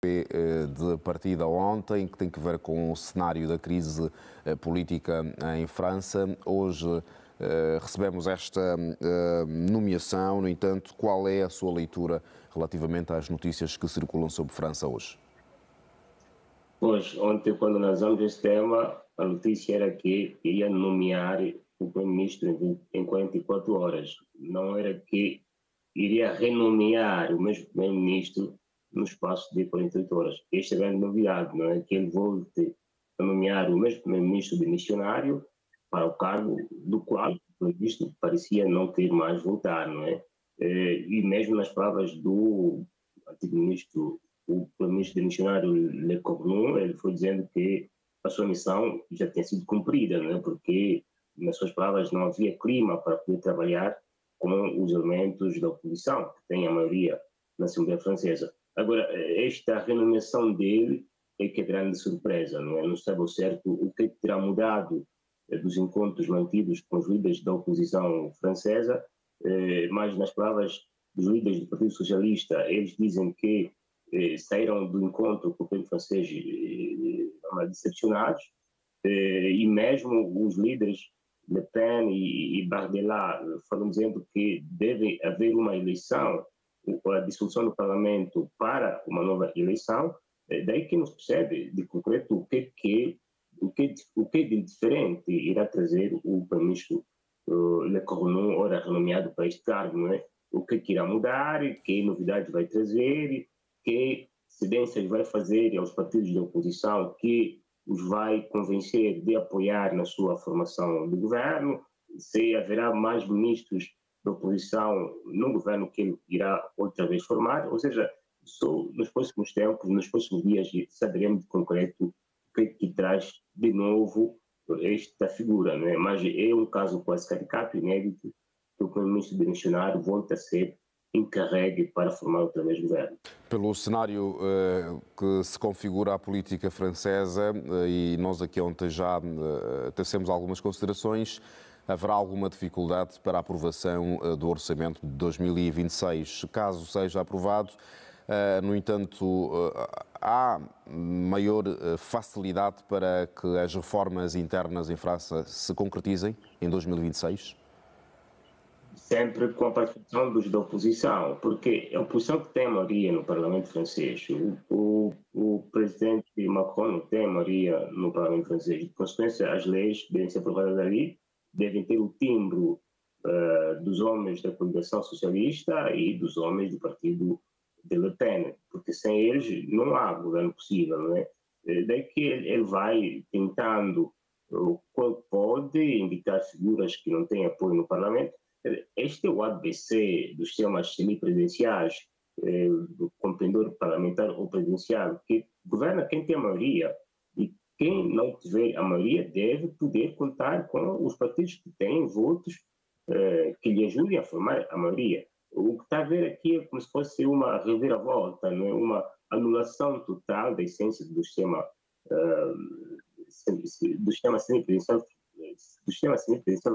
de partida ontem, que tem que ver com o cenário da crise política em França. Hoje recebemos esta nomeação. No entanto, qual é a sua leitura relativamente às notícias que circulam sobre França hoje? Pois, ontem, quando analisamos este tema, a notícia era que iria nomear o primeiro-ministro em 44 horas. Não era que iria renomear o mesmo primeiro-ministro no espaço de 48 horas. Esta é a grande novidade, não é? Que ele volte a nomear o mesmo primeiro-ministro demissionário para o cargo do qual, pelo visto, parecia não ter mais voltar, não é? E mesmo nas palavras do antigo ministro, o primeiro-ministro demissionário Le Cornu, ele foi dizendo que a sua missão já tinha sido cumprida, não é? Porque, nas suas palavras, não havia clima para poder trabalhar com os elementos da oposição, que tem a maioria na Assembleia Francesa. Agora, esta renomeação dele é que é grande surpresa, não é? Não sabe ao certo o que terá mudado dos encontros mantidos com os líderes da oposição francesa, mas nas palavras dos líderes do Partido Socialista, eles dizem que saíram do encontro com o governo francês decepcionados, e mesmo os líderes Le Pen e Bardella foram dizendo que deve haver uma eleição, a dissolução do Parlamento para uma nova eleição. Daí que nos percebe de concreto o que de diferente irá trazer o primeiro-ministro Le Cornu, ora renomeado para este cargo, não é? O que irá mudar, que novidades vai trazer, que cedências vai fazer aos partidos de oposição que os vai convencer de apoiar na sua formação de governo, se haverá mais ministros da oposição no governo que ele irá outra vez formar, ou seja, só nos próximos tempos, nos próximos dias, saberemos de concreto o que traz de novo esta figura, né? Mas é um caso quase caricato, inédito, que o primeiro-ministro demissionário volta a ser encarregue para formar outra vez governo. Pelo cenário que se configura a política francesa, e nós aqui ontem já tecemos algumas considerações, haverá alguma dificuldade para a aprovação do orçamento de 2026. Caso seja aprovado, no entanto, há maior facilidade para que as reformas internas em França se concretizem em 2026? Sempre com a participação dos da oposição, porque a oposição que tem a maioria no Parlamento francês, o presidente Macron não tem a maioria no Parlamento francês, de consequência as leis devem ser aprovadas ali, devem ter o timbre dos homens da coligação socialista e dos homens do partido de Le Pen, porque sem eles não há governo possível, não é? Daí que ele vai tentando o qual pode indicar figuras que não têm apoio no Parlamento. Este é o ABC dos sistemas semipresidenciais, do contendor parlamentar ou presidencial, que governa quem tem a maioria, e quem não tiver a maioria deve poder contar com os partidos que têm votos que lhe ajudem a formar a maioria. O que está a ver aqui é como se fosse uma reviravolta, não é? Uma anulação total da essência do sistema semipresidencial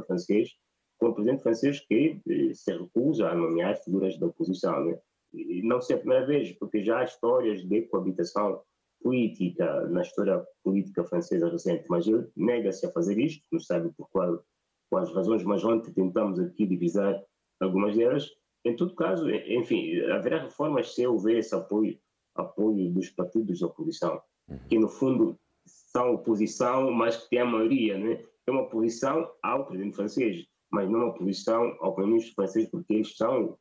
francês, com o presidente francês que se recusa a nomear figuras da oposição, né? E não sei a primeira vez, porque já há histórias de coabitação política na história política francesa recente, mas ele nega-se a fazer isto, não sabe por quais razões, mas ontem tentamos aqui divisar algumas delas. Em todo caso, enfim, haverá reformas se houver esse apoio dos partidos da oposição, que no fundo são oposição, mas que têm a maioria, né? É uma oposição ao presidente francês, mas não uma oposição ao primeiro-ministro francês, porque eles são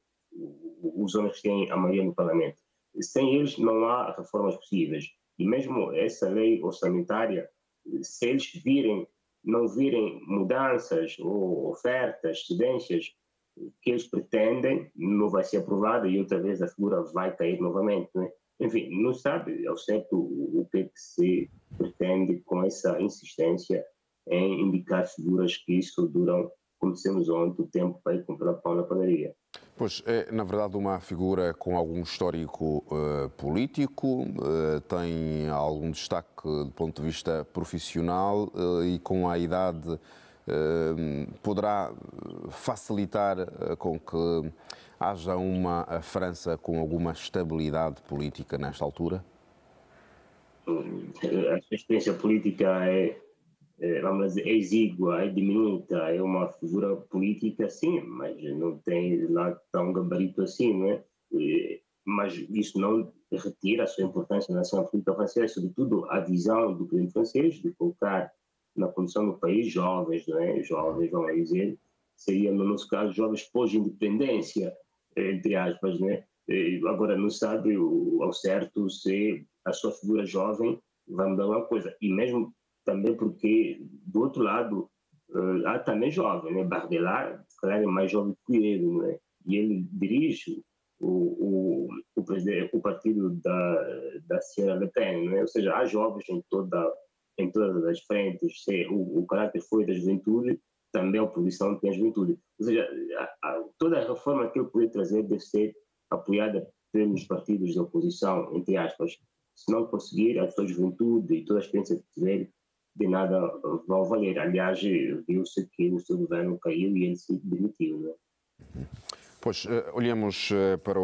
os homens que têm a maioria no Parlamento. Sem eles não há reformas possíveis. E mesmo essa lei orçamentária, se eles não virem mudanças ou ofertas, cedências que eles pretendem, não vai ser aprovada e outra vez a figura vai cair novamente, né? Enfim, não sabe ao certo o que se pretende com essa insistência em indicar figuras que isso duram, como dissemos ontem, o tempo para ir comprar pão na padaria. Pois é, na verdade, uma figura com algum histórico político, tem algum destaque do ponto de vista profissional e com a idade poderá facilitar com que haja uma França com alguma estabilidade política nesta altura? a sua experiência política vamos dizer, é exígua, é diminuta, é uma figura política, sim, mas não tem lá tão gabarito assim, não é? Mas isso não retira a sua importância na cena política francesa, sobretudo a visão do presidente francês de colocar na condição do país jovens, não é? Jovens, vamos dizer, seria, no nosso caso, jovens pós-independência, entre aspas, não é? Agora, não sabe ao certo se a sua figura jovem vai mudar alguma coisa. E mesmo também porque, do outro lado, há também jovem, né? Bardella, se calhar, é mais jovem que ele, né? E ele dirige o partido da Senhora Le Pen, né? Ou seja, há jovens em todas as frentes. Se o caráter foi da juventude, também a oposição tem a juventude. Ou seja, toda a reforma que ele poder trazer deve ser apoiada pelos partidos da oposição, entre aspas. Se não conseguir, a sua juventude e toda a experiência que tiver, de nada vão valer. Aliás, viu-se que o seu governo caiu e ele se demitiu. Né? Pois, olhemos para